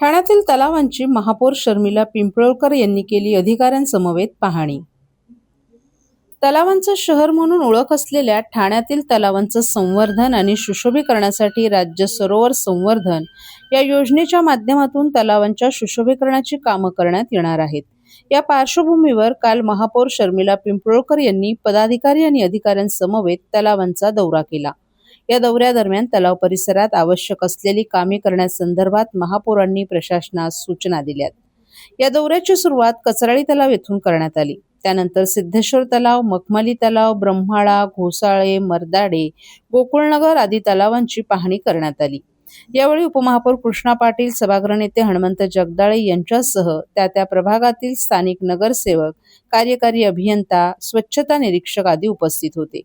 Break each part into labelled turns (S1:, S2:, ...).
S1: ठाण्यातील तलावांची महापौर शर्मिला पिंपळकर यांनी केली अधिकाऱ्यांसमवेत पाहणी। तलावांचं शहर म्हणून ओळख असलेल्या ठाण्यातील तलावांचं संवर्धन आणि सुशोभीकरणासाठी राज्य सरोवर संवर्धन या योजनेच्या माध्यमातून तलावांच्या सुशोभीकरणाची कामं करण्यात येणार आहेत। या पार्श्वभूमीवर काल महापौर शर्मिला पिंपळकर यांनी पदाधिकारी आणि अधिकाऱ्यांसमवेत तलावांचा दौरा केला। या दौऱ्यादरम्यान तलाव परिसरात आवश्यक असलेली कामे करण्यासंदर्भात महापौरांनी प्रशासनास सूचना दिल्यात। या दौऱ्याची सुरुवात कचराळी तलाव येथून करण्यात आली। त्यानंतर सिद्धेश्वर तलाव, मखमली तलाव, ब्रह्माळा, घोसाळे, मर्दाडे, गोकुळनगर आदी तलावांची पाहणी करण्यात आली। यावेळी उपमहापौर कृष्णा पाटील, सभागृह नेते हनुमंत जगदाळे यांच्यासह त्या प्रभागातील स्थानिक नगरसेवक, कार्यकारी अभियंता, स्वच्छता निरीक्षक आदी उपस्थित होते।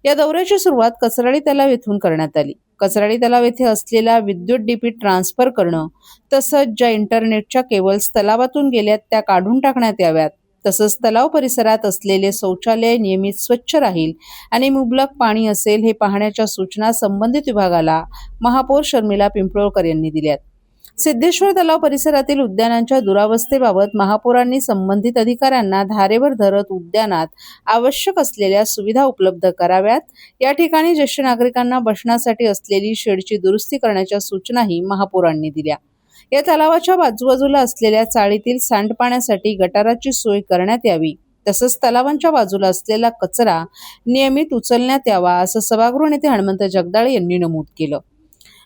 S1: या दौऱ्याची सुरुवात कचराळी तलाव येथून करण्यात आली। कचराळी तलाव येथे असलेला विद्युत डीपी ट्रान्सफर करणं, तसंच ज्या इंटरनेटच्या केबल्स तलावातून गेल्यात त्या काढून टाकण्यात याव्यात, तसंच तलाव परिसरात असलेले शौचालय नियमित स्वच्छ राहील आणि मुबलक पाणी असेल हे पाहण्याच्या सूचना संबंधित विभागाला महापौर शर्मिला पिंपळकर यांनी दिल्यात। सिद्धेश्वर तलाव परिसरातील उद्यानांच्या दुरावस्थेबाबत महापौरांनी संबंधित अधिकाऱ्यांना धारेवर धरत उद्यानात आवश्यक असलेल्या सुविधा उपलब्ध कराव्यात। या ठिकाणी ज्येष्ठ नागरिकांना बसण्यासाठी असलेली शेडची दुरुस्ती करण्याच्या सूचनाही महापौरांनी दिल्या। या तलावाच्या बाजूबाजूला असलेल्या चाळीतील सांडपाण्यासाठी गटाराची सोय करण्यात यावी, तसंच तलावांच्या बाजूला असलेला कचरा नियमित उचलण्यात यावा, असं सभागृह नेते हनुमंत जगदाळे यांनी नमूद केलं।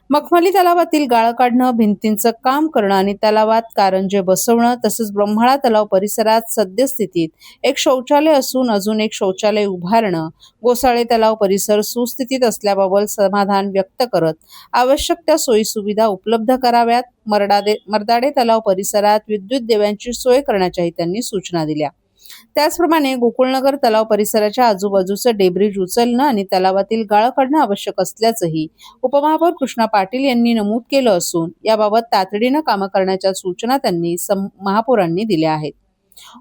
S1: मखमली तलावातील गाळ काढणं, भिंतींचं काम करणं आणि तलावात कारंजे बसवणं, तसंच ब्रह्माळा तलाव परिसरात सद्यस्थितीत एक शौचालय असून अजून एक शौचालय उभारणं, गोसाळे तलाव परिसर सुस्थितीत असल्याबाबत समाधान व्यक्त करत आवश्यक त्या सोयीसुविधा उपलब्ध कराव्यात। मर्दाडे तलाव परिसरात विद्युत दिव्यांची सोय करण्याच्याही त्यांनी सूचना दिल्या। त्याचप्रमाणे गोकुळनगर तलाव परिसराच्या आजूबाजूचं डेब्रिज उचलणं आणि तलावातील गाळ काढणं आवश्यक असल्याचंही उपमहापौर कृष्णा पाटील यांनी नमूद केलं असून याबाबत तातडीनं कामं करण्याच्या सूचना त्यांनी महापौरांनी दिल्या आहेत।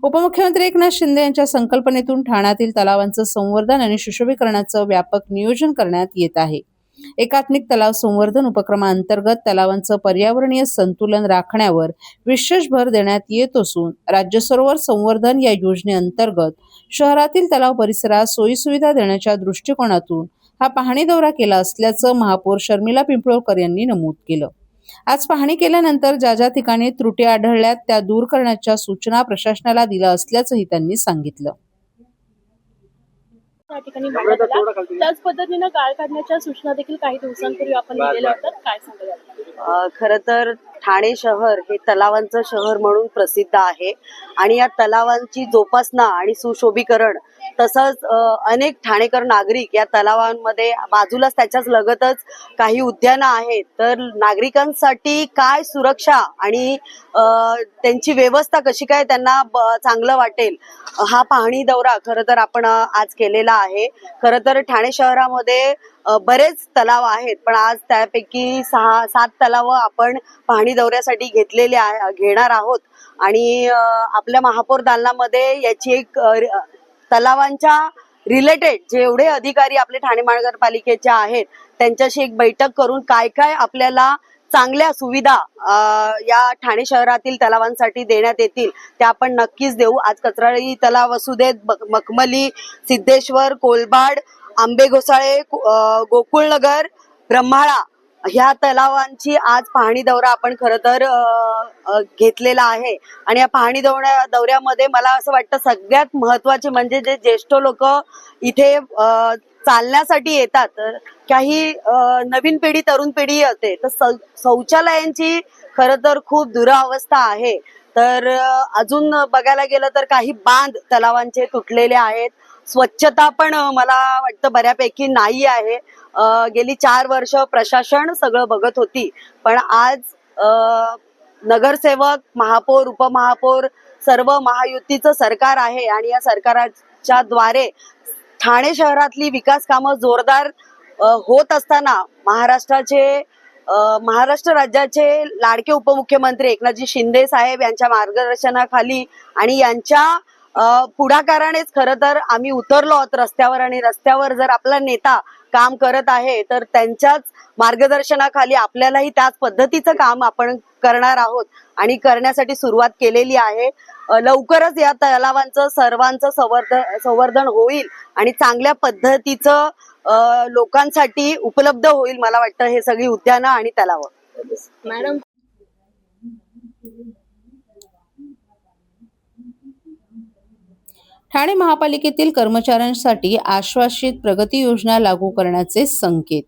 S1: उपमुख्यमंत्री एकनाथ शिंदे यांच्या संकल्पनेतून ठाण्यातील तलावांचं संवर्धन आणि सुशोभीकरणाचं व्यापक नियोजन करण्यात येत आहे। एकात्मिक तलाव संवर्धन उपक्रमाअंतर्गत तलावांचं पर्यावरणीय संतुलन राखण्यावर विशेष भर देण्यात येत असून राज्य सरोवर संवर्धन या योजनेअंतर्गत शहरातील तलाव परिसरात सोयीसुविधा देण्याच्या दृष्टिकोनातून हा पाहणी दौरा केला असल्याचं महापौर शर्मिला पिंपळकर यांनी नमूद केलं। आज पाहणी केल्यानंतर ज्या ठिकाणी त्रुटी आढळल्यात त्या दूर करण्याच्या सूचना प्रशासनाला दिल्या असल्याचंही त्यांनी सांगितलं।
S2: त्या ठिकाणी त्याच पद्धतीने गाळ काढण्याच्या सूचना देखील काही दिवसांपूर्वी आपण दिलेल्या होत्या, काय सांगाल?
S3: खरं तर ठाणे शहर हे तलावांचं शहर म्हणून प्रसिद्ध आहे आणि या तलावांची जोपासना आणि सुशोभीकरण तसंच अनेक ठाणेकर नागरिक या तलावांमध्ये बाजूलाच त्याच्याच लगतच काही उद्यानं आहेत, तर नागरिकांसाठी काय सुरक्षा आणि त्यांची व्यवस्था कशी काय त्यांना चांगलं वाटेल हा पाहणी दौरा खरं तर आपण आज केलेला आहे। खरं तर ठाणे शहरामध्ये बरेच तलाव आहेत, पण आज त्यापैकी 6-7 तलाव आपण पाहणी दौऱ्यासाठी घेणार आहोत आणि आपल्या महापौर दालनामध्ये याची एक तलावांच्या रिलेटेड जेवढे अधिकारी आपले ठाणे महानगरपालिकेचे आहेत त्यांच्याशी एक बैठक करून काय काय आपल्याला चांगल्या सुविधा या ठाणे शहरातील तलावांसाठी देण्यात येतील त्या आपण नक्कीच देऊ। आज कचराळी तलाव असू देत, मखमली, सिद्धेश्वर, कोलबाड, आंबे घोसाळे, गोकुळनगर, ब्रह्माळा ह्या तलावांची आज पाहणी दौरा आपण खरं तर घेतलेला आहे आणि या पाहणी दौऱ्यामध्ये मला असं वाटतं सगळ्यात महत्वाचे म्हणजे जे ज्येष्ठ लोक इथे चालण्यासाठी येतात, काही नवीन पिढी तरुण पिढी असते, तर शौचालयांची खरं तर खूप दुरावस्था आहे। तर अजून बघायला गेलं तर काही बांध तलावांचे तुटलेले आहेत, स्वच्छता पण मला वाटतं बऱ्यापैकी नाही आहे। गेली 4 वर्ष प्रशासन सगळं बघत होती, पण आज नगरसेवक, महापौर, उपमहापौर सर्व महायुतीचं सरकार आहे आणि या सरकारच्या द्वारे ठाणे शहरातली विकास कामं जोरदार होत असताना महाराष्ट्र राज्याचे लाडके उपमुख्यमंत्री एकनाथजी शिंदे साहेब यांच्या मार्गदर्शनाखाली आणि यांच्या पुढाकारानेच खरं तर आम्ही उतरलो आहोत रस्त्यावर, आणि रस्त्यावर जर आपला नेता काम करत आहे तर त्यांच्याच मार्गदर्शनाखाली आपल्यालाही त्याच पद्धतीचं काम आपण करणार आहोत आणि करण्यासाठी सुरुवात केलेली आहे. लवकरच या तलावांचं सर्वांचं संवर्धन होईल आणि चांगल्या पद्धतीचं लोकांसाठी उपलब्ध होईल. मला वाटतं हे सगळी उद्यानं आणि तलाव.
S2: मॅडम,
S1: ठाणे महापालिकेतील कर्मचाऱ्यांसाठी आश्वासित प्रगती योजना लागू करण्याचे संकेत.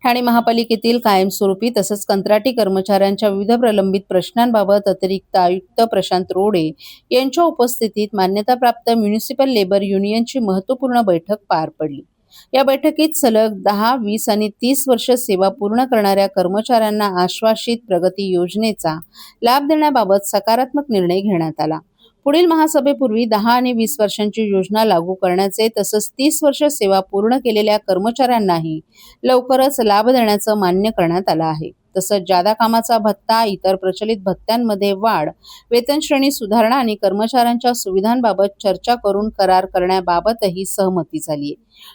S1: ठाणे महापालिकेतील कायमस्वरूपी तसंच कंत्राटी कर्मचाऱ्यांच्या विविध प्रलंबित प्रश्नांबाबत अतिरिक्त आयुक्त प्रशांत रोडे यांच्या उपस्थितीत मान्यताप्राप्त म्युनिसिपल लेबर युनियनची महत्त्वपूर्ण बैठक पार पडली. या बैठकीत सलग 10, 20 आणि 30 वर्ष सेवा पूर्ण करणाऱ्या कर्मचाऱ्यांना आश्वासित प्रगती योजनेचा लाभ देण्याबाबत सकारात्मक निर्णय घेण्यात आला. पुढील महासभेपूर्वी 10 आणि 20 वर्षांची योजना लागू करण्याचे तसंच 30 वर्ष सेवा पूर्ण केलेल्या कर्मचाऱ्यांनाही लवकरच लाभ देण्याचं मान्य करण्यात आलं आहे. तसंच जादा कामाचा भत्ता, इतर प्रचलित भत्त्यांमध्ये वाढ, वेतन श्रेणी सुधारणा आणि कर्मचाऱ्यांच्या सुविधांबाबत चर्चा करून करार करण्याबाबतही सहमती झाली आहे.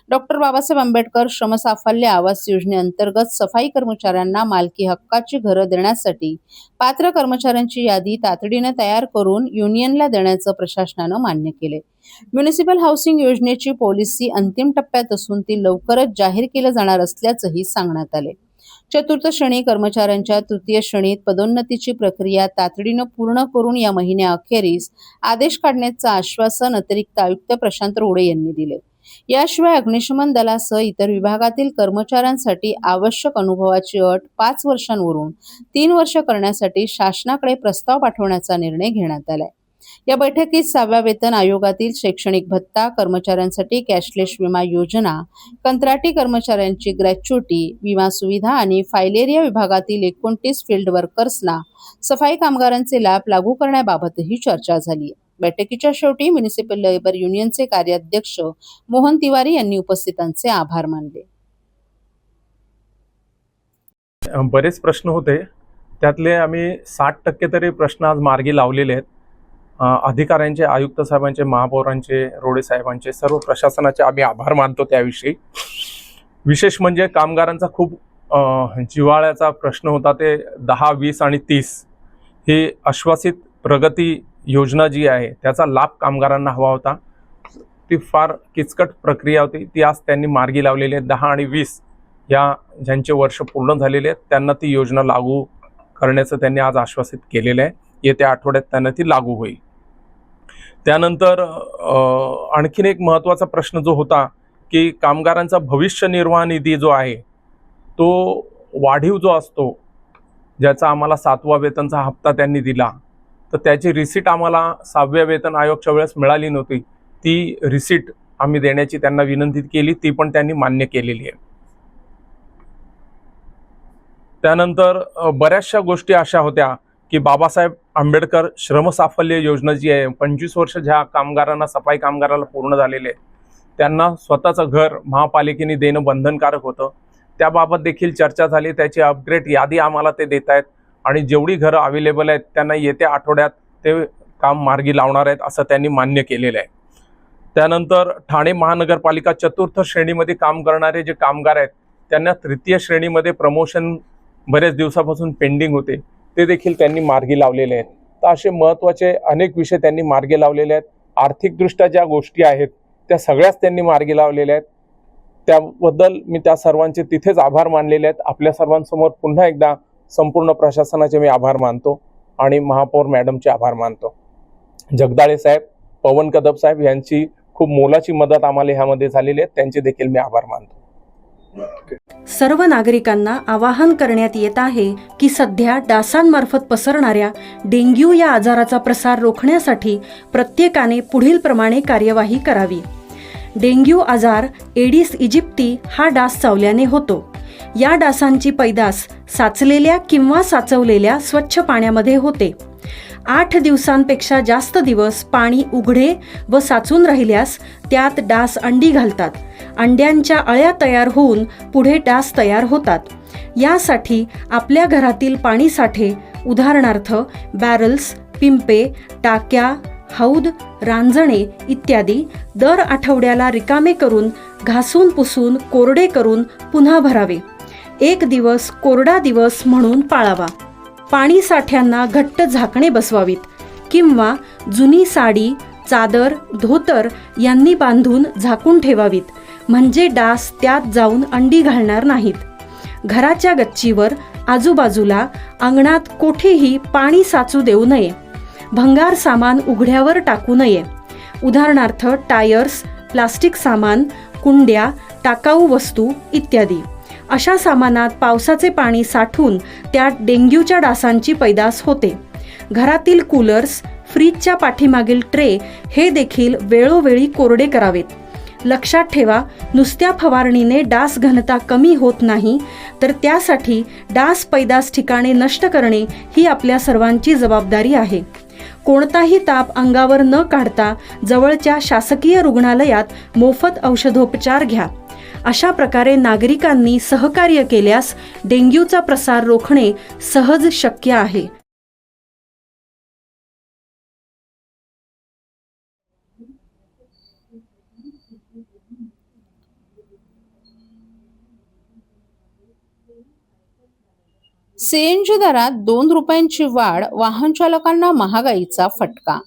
S1: डॉक्टर बाबासाहेब आंबेडकर श्रमसाफल्य आवास योजनेअंतर्गत सफाई कर्मचाऱ्यांना मालकी हक्काची घरं देण्यासाठी पात्र कर्मचाऱ्यांची यादी तातडीने तयार करून युनियनला देण्याचं प्रशासनानं मान्य केले. म्युनिसिपल हाऊसिंग योजनेची पॉलिसी अंतिम टप्प्यात असून ती लवकरच जाहीर केलं जाणार असल्याचंही सांगण्यात आले. चतुर्थ श्रेणी कर्मचाऱ्यांच्या तृतीय श्रेणीत पदोन्नतीची प्रक्रिया तातडीनं पूर्ण करून या महिन्याअखेरीस आदेश काढण्याचं आश्वासन अतिरिक्त आयुक्त प्रशांत रोडे यांनी दिले. याशिवाय अग्निशमन दलासह इतर विभागातील कर्मचाऱ्यांसाठी आवश्यक अनुभवाची अट 5 वर्षांवरून 3 वर्ष करण्यासाठी शासनाकडे प्रस्ताव पाठवण्याचा निर्णय घेण्यात आलाय. या बैठकीत 6व्या वेतन आयोगातील शैक्षणिक भत्ता, कर्मचाऱ्यांसाठी कॅशलेस विमा योजना, कंत्राटी कर्मचाऱ्यांची ग्रॅच्युटी, विमा सुविधा आणि फायलेरिया विभागातील 29 फील्ड वर्कर्सना सफाई कामगारांचे लाभ लागू करण्याबाबतही चर्चा झाली. बैठकीच्या शेवटी म्युनिसिपल लेबर युनियनचे कार्याध्यक्ष मोहन तिवारी यांनी उपस्थितांचे आभार मानले.
S4: बरेच प्रश्न होते, त्यातले आम्ही 60% तरी प्रश्न आज मार्गी लावलेले आहेत. अधिकाऱ्यांचे, आयुक्त साहेबांचे, महापौरांचे, रोडे साहेबांचे, सर्व प्रशासनाचे आम्ही आभार मानतो. त्याविषयी विशेष म्हणजे कामगारांचा खूप जिव्हाळ्याचा प्रश्न होता. ते 10, 20 आणि 30 ही आश्वासित प्रगती योजना जी आहे त्याचा लाभ कामगारांना हवा होता. ती फार किचकट प्रक्रिया होती, ती आज त्यांनी मार्गी लावलेली आहे. 10 आणि 20 या ज्यांचे वर्ष पूर्ण झालेले आहेत त्यांना ती योजना लागू करण्याचं त्यांनी आज आश्वासित केलेलं आहे. येत्या आठवड्यात त्यांना ती लागू होईल. त्यानंतर आणखीन एक महत्त्वाचा प्रश्न जो होता की कामगारांचा भविष्य निर्वाह निधी जो आहे तो वाढीव जो असतो, ज्याचा आम्हाला 7वा वेतनचा हप्ता त्यांनी दिला, तर त्याची रिसीट आम्हाला 6व्या वेतन आयोगच्या वेळेस मिळाली नव्हती. ती रिसीट आम्ही देण्याची त्यांना विनंती केली, ती पण त्यांनी मान्य केलेली आहे. त्यानंतर बऱ्याचशा गोष्टी अशा होत्या की बाबासाहेब आंबेडकर श्रमसाफल्य योजना जी आहे, 25 वर्ष ज्या कामगारांना, सफाई कामगाराला पूर्ण झालेले आहेत त्यांना स्वतःचं घर महापालिकेने देणं बंधनकारक होतं. त्याबाबत देखील चर्चा झाली. त्याची अपग्रेड यादी आम्हाला ते देत आहेत आणि जेवढी घरं अवेलेबल आहेत त्यांना येत्या आठवड्यात ते काम मार्गी लावणार आहेत असं त्यांनी मान्य केलेलं आहे. त्यानंतर ठाणे महानगरपालिका चतुर्थ श्रेणीमध्ये काम करणारे जे कामगार आहेत त्यांना तृतीय श्रेणीमध्ये प्रमोशन बरेच दिवसापासून पेंडिंग होते, ते देखील त्यांनी मार्गी लावलेले आहेत. तर असे महत्त्वाचे अनेक विषय त्यांनी मार्गी लावलेले आहेत. आर्थिकदृष्ट्या ज्या गोष्टी आहेत त्या सगळ्याच त्यांनी मार्गी लावलेल्या आहेत. त्याबद्दल मी त्या सर्वांचे तिथेच आभार मानलेले आहेत. आपल्या सर्वांसमोर पुन्हा एकदा संपूर्ण प्रशासनाचे मी आभार मानतो आणि महापौर मॅडमचे आभार मानतो. जगदाळे साहेब, पवन कदम साहेब यांची खूप मोलाची मदत आम्हाला ह्यामध्ये झालेली आहे, त्यांचे देखील मी आभार मानतो.
S5: सर्व नागरिकांना आवाहन करण्यात येत आहे की सध्या डासांमार्फत पसरणाऱ्या डेंग्यू या आजाराचा प्रसार रोखण्यासाठी प्रत्येकाने पुढील प्रमाणे कार्यवाही करावी. डेंग्यू आजार एडिस इजिप्ती हा डास चावल्याने होतो. या डासांची पैदास साचलेल्या किंवा साचवलेल्या स्वच्छ पाण्यामध्ये होते. 8 दिवसांपेक्षा जास्त दिवस पाणी उघडे व साचून राहिल्यास त्यात डास अंडी घालतात. अंड्यांच्या अळ्या तयार होऊन पुढे डास तयार होतात. यासाठी आपल्या घरातील पाणी साठे, उदाहरणार्थ बॅरल्स, पिंपे, टाक्या, हौद, रांजणे इत्यादी दर आठवड्याला रिकामे करून घासून पुसून कोरडे करून पुन्हा भरावे. 1 दिवस कोरडा दिवस म्हणून पाळावा. पाणी साठ्यांना घट्ट झाकणे बसवावीत किंवा जुनी साडी, चादर, धोतर यांनी बांधून झाकून ठेवावीत, म्हणजे डास त्यात जाऊन अंडी घालणार नाहीत. घराच्या गच्चीवर, आजूबाजूला, अंगणात कोठेही पाणी साचू देऊ नये. भंगार सामान उघड्यावर टाकू नये. उदाहरणार्थ टायर्स, प्लास्टिक सामान, कुंड्या, टाकाऊ वस्तू इत्यादी. अशा सामानात पावसाचे पाणी साठून त्यात डेंग्यूच्या डासांची पैदास होते. घरातील कूलर्स, फ्रीजच्या पाठीमागील ट्रे हे देखील वेळोवेळी कोरडे करावेत. लक्षात ठेवा, नुसत्या फवारणीने डास घनता कमी होत नाही, तर त्यासाठी डास पैदास ठिकाणे नष्ट करणे ही आपल्या सर्वांची जबाबदारी आहे. कोणताही ताप अंगावर न काढता जवळच्या शासकीय रुग्णालयात मोफत औषधोपचार घ्या. अशा प्रकारे नागरिकांनी सहकार्य केल्यास डेंग्यूचा प्रसार रोखणे सहज शक्य आहे.
S1: सीएनजी दरात 2 रुपयांची वाढ, वाहन चालकांना महागाईचा फटका.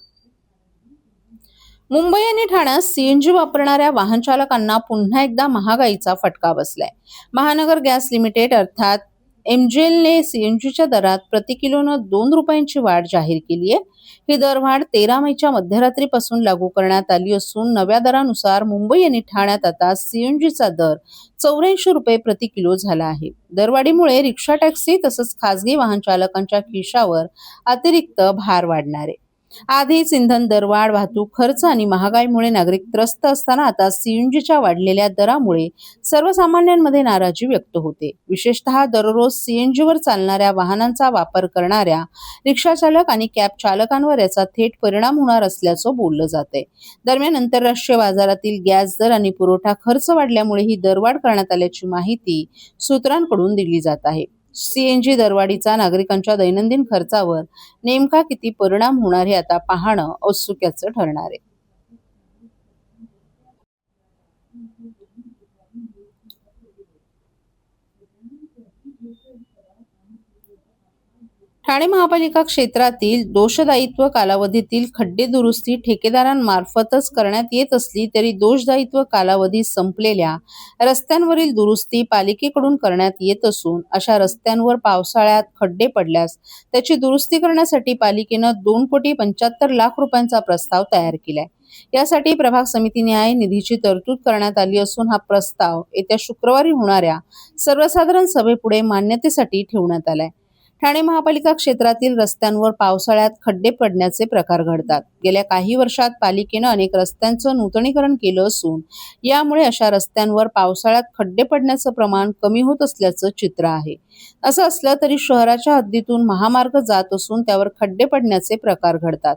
S1: मुंबई आणि ठाण्यात सीएनजी वापरणाऱ्या वाहन चालकांना पुन्हा एकदा महागाईचा फटका बसलाय. महानगर गॅस लिमिटेड अर्थात एमजीएलने सीएनजीच्या दरात प्रति किलोनं 2 रुपयांची वाढ जाहीर केली आहे. ही दरवाढ 13 मेच्या मध्यरात्रीपासून लागू करण्यात आली असून नव्या दरानुसार मुंबई आणि ठाण्यात आता सीएनजीचा दर 84 रुपये प्रति किलो झाला आहे. दरवाढीमुळे रिक्षा, टॅक्सी तसंच खासगी वाहन चालकांच्या खिशावर अतिरिक्त भार वाढणार आहे. आधीच इंधन दरवाढ, वाहतूक खर्च आणि महागाईमुळे नागरिक त्रस्त असताना आता सीएनजीच्या वाढलेल्या दरामुळे सर्वसामान्यांमध्ये नाराजी व्यक्त होते. विशेषतः दररोज सीएनजीवर चालणाऱ्या वाहनांचा वापर करणाऱ्या रिक्षा चालक आणि कॅब चालकांवर याचा थेट परिणाम होणार असल्याचं बोललं जातंय. दरम्यान आंतरराष्ट्रीय बाजारातील गॅस दर आणि पुरवठा खर्च वाढल्यामुळे ही दरवाढ करण्यात आल्याची माहिती सूत्रांकडून दिली जात आहे. सीएनजी दरवाढीचा नागरिकांच्या दैनंदिन खर्चावर नेमका किती परिणाम होणार हे आता पाहणं औत्सुक्याचं ठरणार आहे. ठाणे महापालिका क्षेत्रातील दोषदायित्व कालावधीतील खड्डे दुरुस्ती ठेकेदारांमार्फतच करण्यात येत असली तरी दोषदायित्व कालावधी संपलेल्या रस्त्यांवरील दुरुस्ती पालिकेकडून करण्यात येत असून अशा रस्त्यांवर पावसाळ्यात खड्डे पडल्यास त्याची दुरुस्ती करण्यासाठी पालिकेनं 2,75,00,000 रुपयांचा प्रस्ताव तयार केलाय. यासाठी प्रभाग समिती न्याय निधीची तरतूद करण्यात आली असून हा प्रस्ताव येत्या शुक्रवारी होणाऱ्या सर्वसाधारण सभेपुढे मान्यतेसाठी ठेवण्यात आलाय. ठाणे महापालिका क्षेत्रातील रस्त्यांवर पावसाळ्यात खड्डे पडण्याचे प्रकार घडतात. गेल्या काही वर्षात पालिकेनं अनेक रस्त्यांचं नूतनीकरण केलं असून यामुळे अशा रस्त्यांवर पावसाळ्यात खड्डे पडण्याचं प्रमाण कमी होत असल्याचं चित्र आहे. असं असलं तरी शहराच्या हद्दीतून महामार्ग जात असून त्यावर खड्डे पडण्याचे प्रकार घडतात.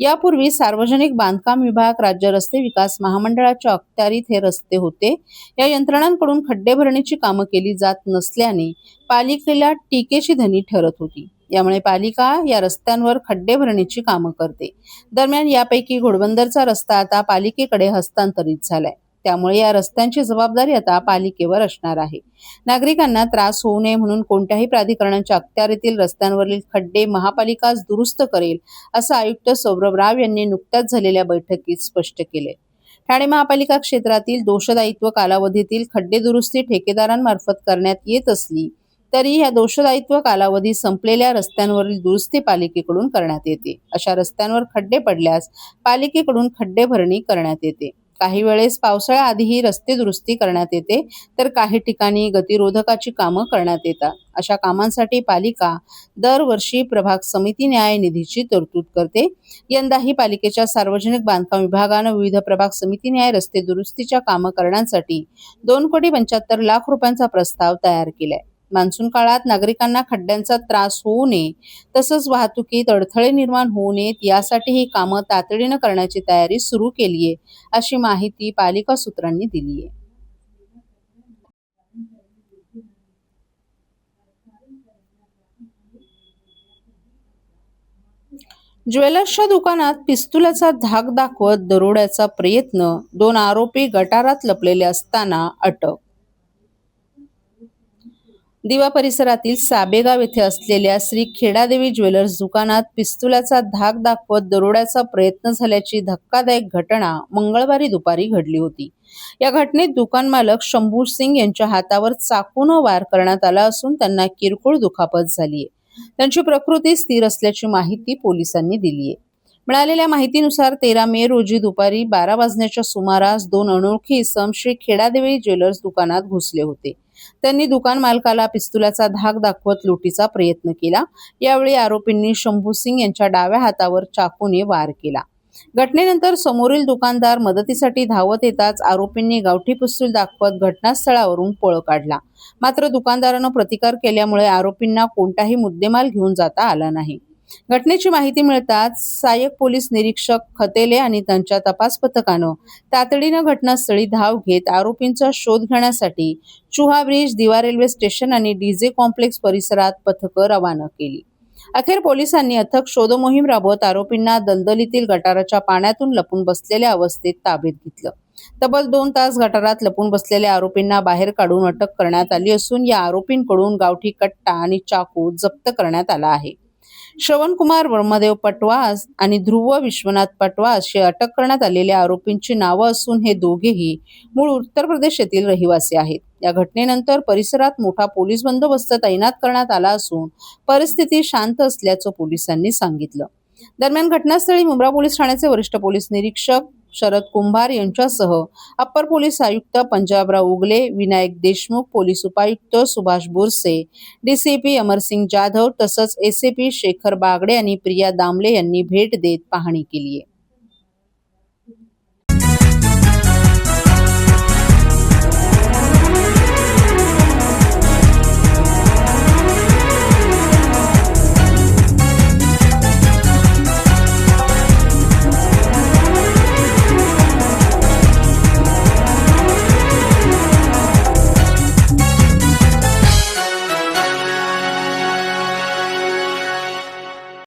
S1: यापूर्वी सार्वजनिक बांधकाम विभाग, राज्य रस्ते विकास महामंडळाच्या अखत्यारीत हे रस्ते होते. या यंत्रणांकडून खड्डे भरण्याची कामं केली जात नसल्याने पालिकेला टीकेची धनी ठरत होती. यामुळे पालिका या रस्त्यांवर खड्डे भरण्याची कामं करते. दरम्यान यापैकी घोडबंदरचा रस्ता आता पालिकेकडे हस्तांतरित झालाय. त्यामुळे या रस्त्यांची जबाबदारी आता पालिकेवर असणार आहे. नागरिकांना त्रास होऊ नये म्हणून कोणत्याही प्राधिकरणाच्या अखत्यारीतील रस्त्यांवरील खड्डे महापालिकाच दुरुस्त करेल, असं आयुक्त सौरभ राव यांनी नुकत्याच झालेल्या बैठकीत स्पष्ट केले. ठाणे महापालिका क्षेत्रातील दोषदायित्व कालावधीतील खड्डे दुरुस्ती ठेकेदारांमार्फत करण्यात येत असली तरी या दोषदायित्व कालावधी संपलेल्या रस्त्यांवरील दुरुस्ती पालिकेकडून करण्यात येते. अशा रस्त्यांवर खड्डे पडल्यास पालिकेकडून खड्डे भरणी करण्यात येते. काही वेळेस पावसाळ्याआधीही रस्ते दुरुस्ती करण्यात येते, तर काही ठिकाणी गतिरोधकाची कामं करण्यात येतात. अशा कामांसाठी पालिका दरवर्षी प्रभाग समिती न्याय निधीची तरतूद करते. यंदाही पालिकेच्या सार्वजनिक बांधकाम विभागानं विविध प्रभाग समिती न्याय रस्ते दुरुस्तीच्या कामं करण्यासाठी 2,75,00,000 रुपयांचा प्रस्ताव तयार केलाय. मान्सून काळात नागरिकांना खड्ड्यांचा त्रास होऊ नये तसंच वाहतुकीत अडथळे निर्माण होऊ नयेत यासाठी ही कामं तातडीनं करण्याची तयारी सुरू केली आहे, अशी माहिती पालिका सूत्रांनी दिली आहे. ज्वेलर्सच्या दुकानात पिस्तुलाचा धाक दाखवत दरोड्याचा प्रयत्न, 2 आरोपी गटारात लपलेले असताना अटक. दिवा परिसरातील साबेगाव येथे असलेल्या श्री खेडादेवी ज्वेलर्स दुकानात पिस्तुलाचा धाक दाखवत दरोड्याचा प्रयत्न झाल्याची धक्कादायक घटना मंगळवारी दुपारी घडली होती. या घटनेत दुकान मालक शंभू सिंग यांच्या हातावर चाकूने वार करण्यात आला असून त्यांना किरकोळ दुखापत झालीय. त्यांची प्रकृती स्थिर असल्याची माहिती पोलिसांनी दिली आहे. मिळालेल्या माहितीनुसार 13 मे रोजी दुपारी 12 वाजण्याच्या सुमारास 2 अनोळखी इसम श्री खेडादेवी ज्वेलर्स दुकानात घुसले होते. त्यांनी दुकान मालकाला पिस्तुलाचा धाक दाखवत लुटीचा प्रयत्न केला. यावेळी आरोपींनी शंभू सिंग यांच्या डाव्या हातावर चाकूने वार केला. घटनेनंतर समोरील दुकानदार मदतीसाठी धावत येताच आरोपींनी गावठी पिस्तूल दाखवत घटनास्थळावरून पळ काढला. मात्र दुकानदारानं प्रतिकार केल्यामुळे आरोपींना कोणताही मुद्देमाल घेऊन जाता आला नाही. घटनेची माहिती मिळताच सहाय्यक पोलीस निरीक्षक खतेले आणि त्यांच्या तपास पथकानं तातडीनं घटनास्थळी धाव घेत आरोपींचा शोध घेण्यासाठी चुहा ब्रिज, दिवा रेल्वे स्टेशन आणि डीजे कॉम्प्लेक्स परिसरात पथकं रवाना केली. अखेर पोलिसांनी अथक शोधमोहीम राबवत आरोपींना दलदलीतील गटाराच्या पाण्यातून लपून बसलेल्या अवस्थेत ताब्यात घेतलं. तब्बल 2 तास गटारात लपून बसलेल्या आरोपींना बाहेर काढून अटक करण्यात आली असून या आरोपींकडून गावठी कट्टा आणि चाकू जप्त करण्यात आला आहे. श्रवणकुमार वर्मदेव पटवा आणि ध्रुव विश्वनाथ पटवा अशी अटक करण्यात आलेल्या आरोपींची नावं असून हे दोघेही मूळ उत्तर प्रदेश येथील रहिवासी आहेत. या घटनेनंतर परिसरात मोठा पोलीस बंदोबस्त तैनात करण्यात आला असून परिस्थिती शांत असल्याचं पोलिसांनी सांगितलं. दरम्यान घटनास्थळी मुंब्रा पोलीस ठाण्याचे वरिष्ठ पोलीस निरीक्षक शरद कुंभार यांच्यासह अप्पर पोलीस आयुक्त पंजाबराव उगले, विनायक देशमुख, पोलीस उपायुक्त सुभाष बोरसे, डीसीपी अमरसिंग जाधव तसंच एसीपी शेखर बागडे आणि प्रिया दामले यांनी भेट देत पाहणी केली आहे.